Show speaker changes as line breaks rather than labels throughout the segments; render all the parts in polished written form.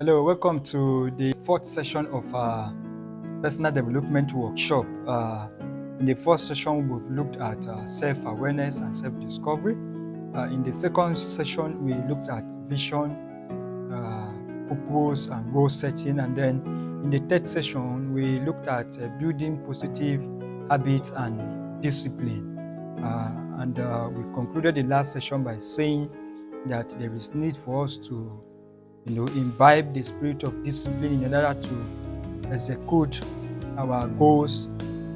Hello, welcome to the fourth session of our personal development workshop. In the first session, we've looked at self-awareness and self-discovery. In the second session, we looked at vision, purpose, and goal setting. And then in the third session, we looked at building positive habits and discipline. We concluded the last session by saying that there is need for us to imbibe the spirit of discipline in order to execute our goals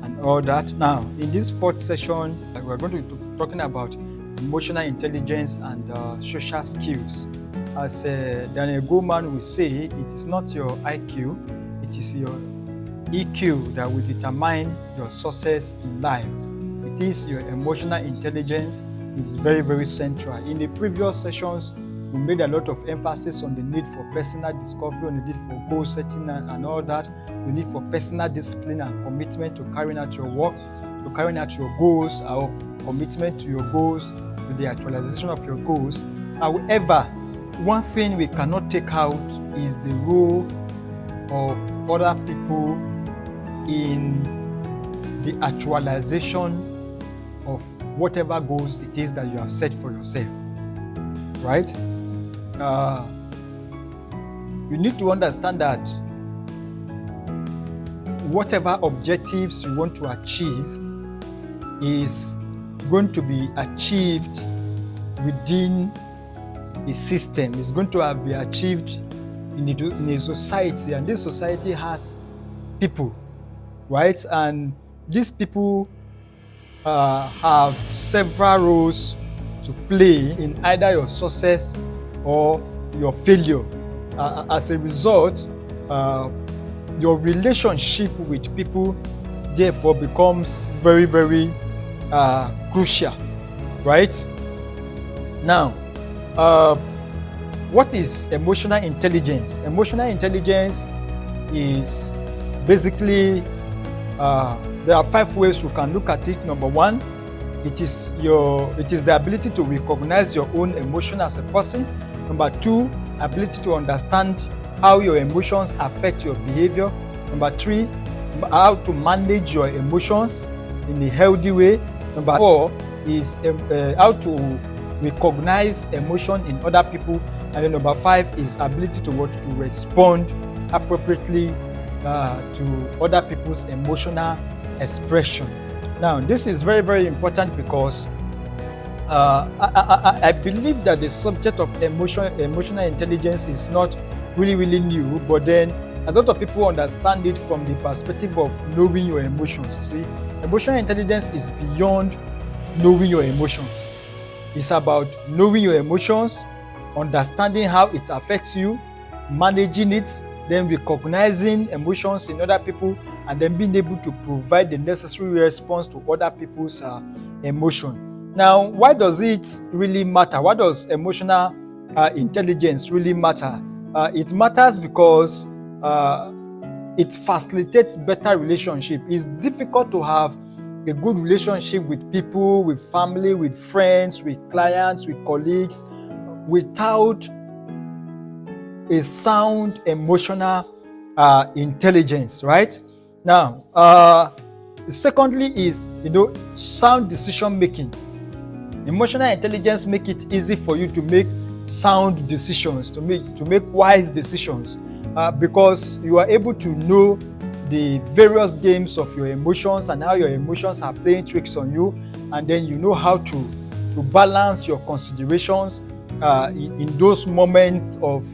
and all that. Now, in this fourth session, we're going to be talking about emotional intelligence and social skills. As Daniel Goleman will say, it is not your IQ, it is your EQ that will determine your success in life. It is your emotional intelligence is very, very central. In the previous sessions, we made a lot of emphasis on the need for personal discovery, on the need for goal setting and all that, the need for personal discipline and commitment to carrying out your work, to carrying out your goals, or commitment to your goals, to the actualization of your goals. However, one thing we cannot take out is the role of other people in the actualization of whatever goals it is that you have set for yourself, right? You need to understand that whatever objectives you want to achieve is going to be achieved within a system. It's going to be achieved in a society, and this society has people, right? And these people have several roles to play in either your success or your failure. As a result, your relationship with people therefore becomes very, very crucial, right? Now, what is emotional intelligence? Emotional intelligence is basically, there are 5 ways you can look at it. Number 1, it is the ability to recognize your own emotion as a person. Number 2, ability to understand how your emotions affect your behavior. Number 3, how to manage your emotions in a healthy way. Number 4 is how to recognize emotion in other people. And then number 5 is ability to respond appropriately to other people's emotional expression. Now, this is very, very important because I believe that the subject of emotional intelligence is not really, really new, but then a lot of people understand it from the perspective of knowing your emotions. You see, emotional intelligence is beyond knowing your emotions. It's about knowing your emotions, understanding how it affects you, managing it, then recognizing emotions in other people, and then being able to provide the necessary response to other people's emotion. Now, why does it really matter? Why does emotional intelligence really matter? It matters because it facilitates better relationship. It's difficult to have a good relationship with people, with family, with friends, with clients, with colleagues, without a sound emotional intelligence, right? Now, secondly is, sound decision making. Emotional intelligence make it easy for you to make sound decisions, to make wise decisions, because you are able to know the various games of your emotions and how your emotions are playing tricks on you, and then you know how to balance your considerations in those moments of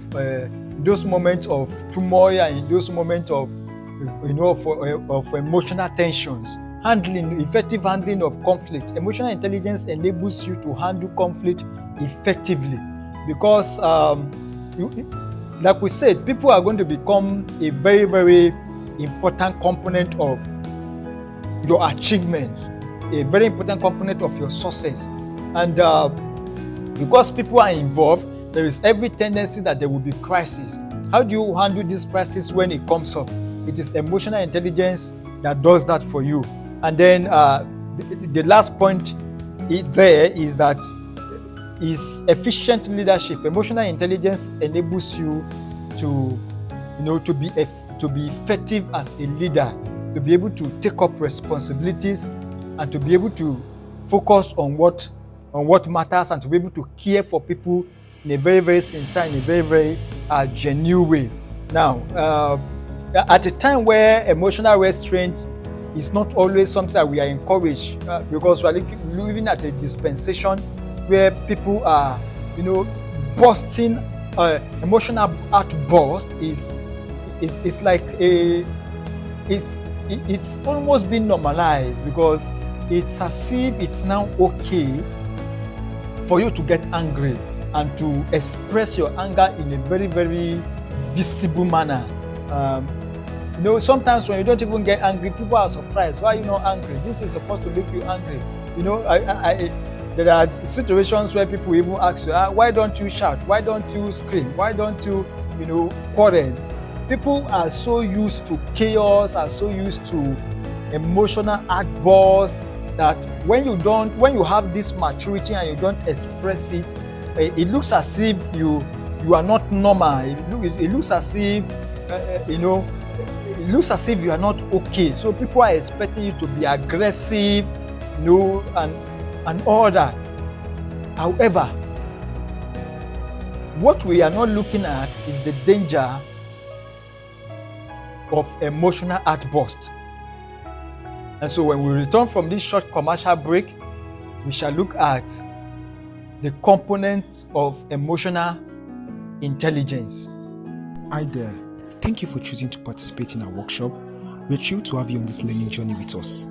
turmoil and in those moments of emotional tensions. Effective handling of conflict. Emotional intelligence enables you to handle conflict effectively because, like we said, people are going to become a very, very important component of your achievement, a very important component of your success. And because people are involved, there is every tendency that there will be crisis. How do you handle this crisis when it comes up? It is emotional intelligence that does that for you. And then the last point there is that is efficient leadership. Emotional intelligence enables you to, to be effective as a leader, to be able to take up responsibilities, and to be able to focus on what matters, and to be able to care for people in a very, very sincere, in a very, very genuine way. Now, at a time where emotional restraint is not always something that we are encouraged, because we are living at a dispensation where people are, bursting, emotional outburst is like it's almost been normalized, because it's as if it's now okay for you to get angry and to express your anger in a very, very visible manner. Sometimes when you don't even get angry, people are surprised. Why are you not angry? This is supposed to make you angry. There are situations where people even ask you, why don't you shout? Why don't you scream? Why don't you, quarrel? People are so used to chaos, are so used to emotional outbursts, that when you have this maturity and you don't express it, it looks as if you are not normal. It looks as if it looks as if you are not okay. So people are expecting you to be aggressive, and all that. However, what we are not looking at is the danger of emotional outburst. And so when we return from this short commercial break, we shall look at the components of emotional intelligence.
Hi there. Thank you for choosing to participate in our workshop. We're thrilled to have you on this learning journey with us.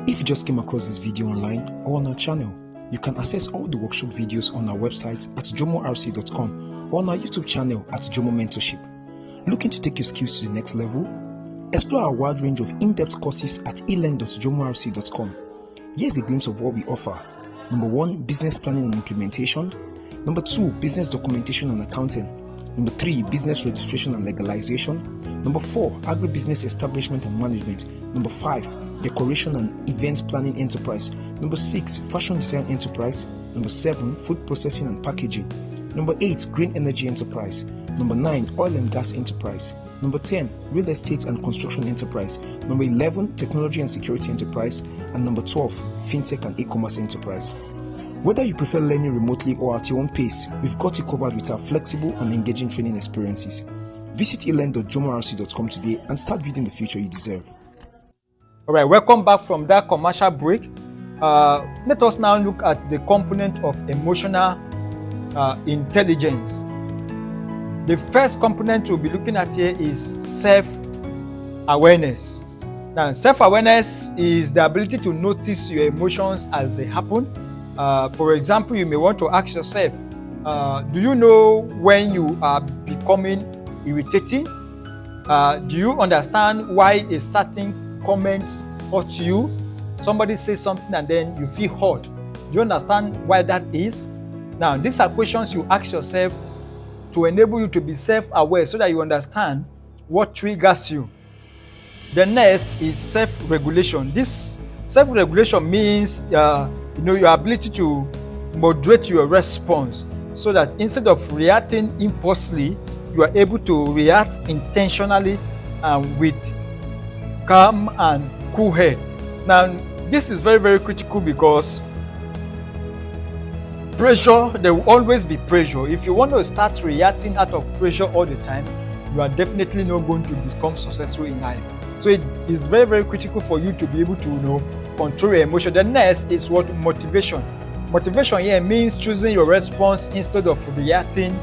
If you just came across this video online or on our channel, you can access all the workshop videos on our website at jomorc.com or on our YouTube channel at Jomo Mentorship. Looking to take your skills to the next level? Explore our wide range of in-depth courses at elearn.jomorc.com. Here's a glimpse of what we offer. Number 1, business planning and implementation. Number 2, business documentation and accounting. Number 3, business registration and legalization. Number 4, agribusiness establishment and management. Number 5, decoration and events planning enterprise. Number 6, fashion design enterprise. Number 7, food processing and packaging. Number 8, green energy enterprise. Number 9, oil and gas enterprise. Number 10, real estate and construction enterprise. Number 11, technology and security enterprise. And number 12, fintech and e-commerce enterprise. Whether you prefer learning remotely or at your own pace, we've got you covered with our flexible and engaging training experiences. Visit elearn.jomorc.com today and start building the future you deserve.
All right, welcome back from that commercial break. Let us now look at the component of emotional intelligence. The first component we'll be looking at here is self-awareness. Now, self-awareness is the ability to notice your emotions as they happen. For example, you may want to ask yourself, do you know when you are becoming irritating? Do you understand why a certain comment hurts you? Somebody says something and then you feel hurt. Do you understand why that is? Now, these are questions you ask yourself to enable you to be self-aware so that you understand what triggers you. The next is self-regulation. This self-regulation means your ability to moderate your response so that instead of reacting impulsively, you are able to react intentionally and with calm and cool head. Now, this is very, very critical because pressure, there will always be pressure. If you want to start reacting out of pressure all the time, you are definitely not going to become successful in life. So it is very, very critical for you to be able to control your emotion. The next is what? Motivation. Motivation here means choosing your response instead of reacting.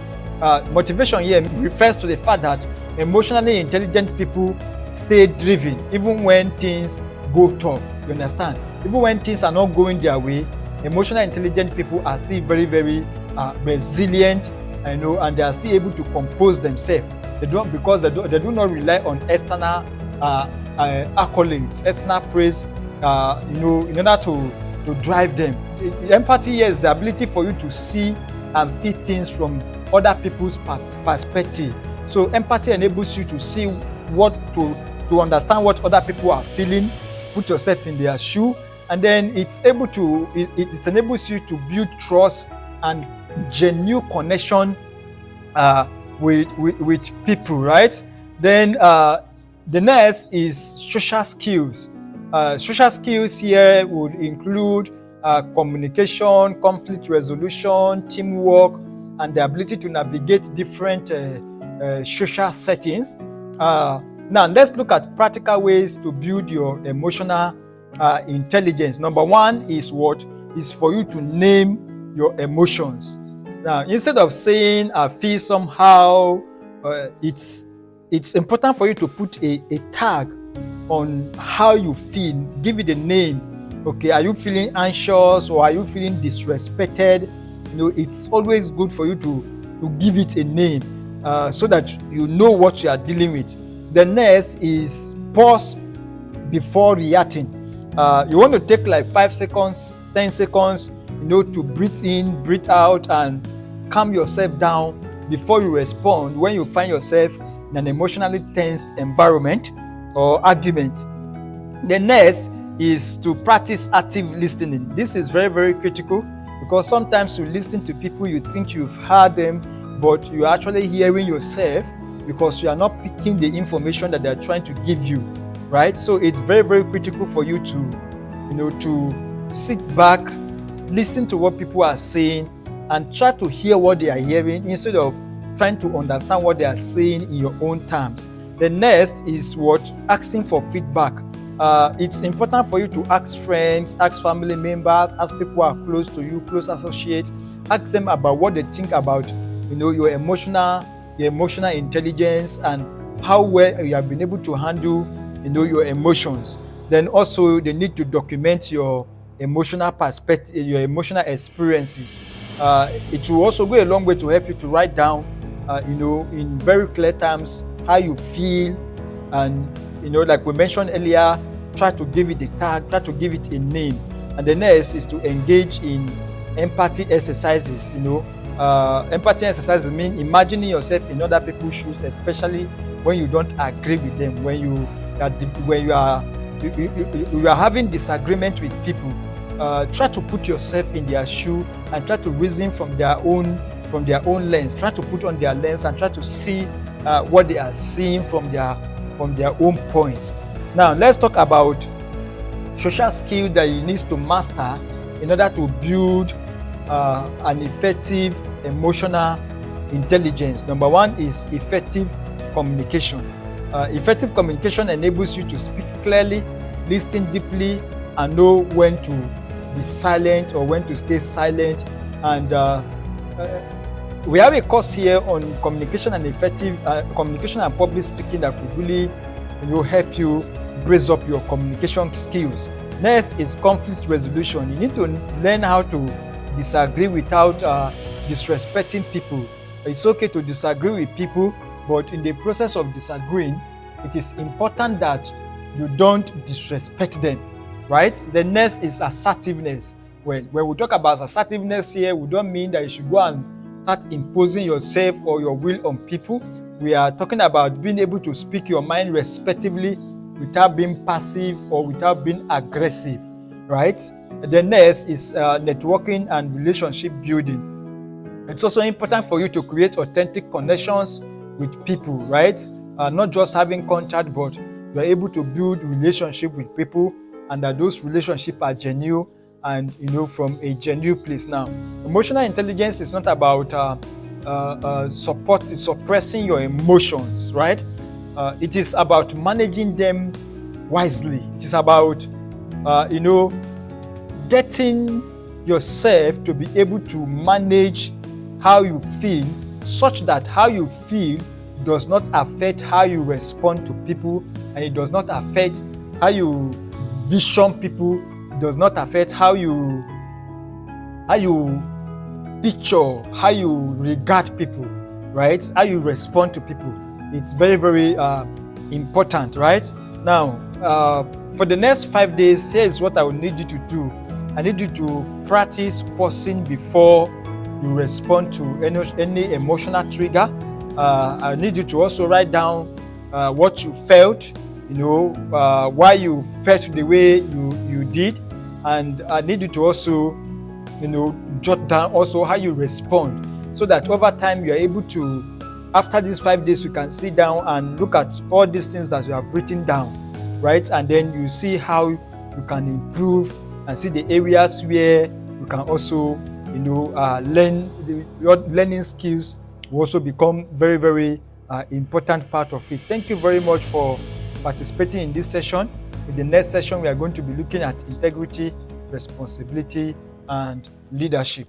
Motivation here refers to the fact that emotionally intelligent people stay driven even when things go tough. You understand? Even when things are not going their way, emotionally intelligent people are still very, very resilient, and they are still able to compose themselves. They do not rely on external accolades, external praise, in order to drive them. Empathy is the ability for you to see and feel things from other people's perspective. So empathy enables you to see to understand what other people are feeling, put yourself in their shoe, and then it enables you to build trust and genuine connection with people, right? Then the next is social skills. Social skills here would include communication, conflict resolution, teamwork, and the ability to navigate different social settings. Now, let's look at practical ways to build your emotional intelligence. Number one is what is for you to name your emotions. Now, instead of saying I feel somehow, it's important for you to put a tag on how you feel. Give it a name. Okay, are you feeling anxious or are you feeling disrespected? It's always good for you to give it a name so that you know what you are dealing with. The next is pause before reacting. You want to take like 5 seconds, 10 seconds, to breathe in, breathe out, and calm yourself down before you respond when you find yourself in an emotionally tensed environment or argument. The next is to practice active listening. This is very, very critical because sometimes you listen to people, you think you've heard them, but you're actually hearing yourself because you are not picking the information that they're trying to give you, right? So it's very, very critical for you to sit back, listen to what people are saying, and try to hear what they are hearing instead of trying to understand what they are saying in your own terms. The next is asking for feedback. It's important for you to ask friends, ask family members, ask people who are close to you, close associates, ask them about what they think about your emotional intelligence and how well you have been able to handle your emotions. Then also they need to document your emotional perspective, your emotional experiences. It will also go a long way to help you to write down in very clear terms how you feel, and like we mentioned earlier, try to give it a tag, try to give it a name. And the next is to engage in empathy exercises. Empathy exercises mean imagining yourself in other people's shoes, especially when you don't agree with them, when you are having disagreement with people. Try to put yourself in their shoe and try to reason from their own lens. Try to put on their lens and try to see what they are seeing from their own point. Now, let's talk about social skill that you need to master in order to build an effective emotional intelligence. Number one is effective communication. Effective communication enables you to speak clearly, listen deeply, and know when to be silent or when to stay silent. And we have a course here on communication and effective communication and public speaking that could really help you brace up your communication skills. Next is conflict resolution. You need to learn how to disagree without disrespecting people. It's okay to disagree with people, but in the process of disagreeing, it is important that you don't disrespect them, right? The next is assertiveness. Well, when we talk about assertiveness here, we don't mean that you should go and start imposing yourself or your will on people. We are talking about being able to speak your mind respectively without being passive or without being aggressive, right? The next is networking and relationship building. It's also important for you to create authentic connections with people, right? Not just having contact, but you're able to build relationship with people, and that those relationships are genuine and from a genuine place. Now, emotional intelligence is not about suppressing your emotions, right? It is about managing them wisely. It is about getting yourself to be able to manage how you feel, such that how you feel does not affect how you respond to people, and it does not affect how you vision people. It does not affect how you picture, how you regard people, right? How you respond to people. It's very, very important, right? Now, for the next 5 days, here is what I will need you to do. I need you to practice pausing before you respond to any emotional trigger. I need you to also write down what you felt, why you felt the way you did, and I need you to also, jot down also how you respond, so that over time you are able to after these 5 days, you can sit down and look at all these things that you have written down, right? And then you see how you can improve and see the areas where you can also, learn. Your learning skills will also become very, very important part of it. Thank you very much for participating in this session. In the next session, we are going to be looking at integrity, responsibility, and leadership.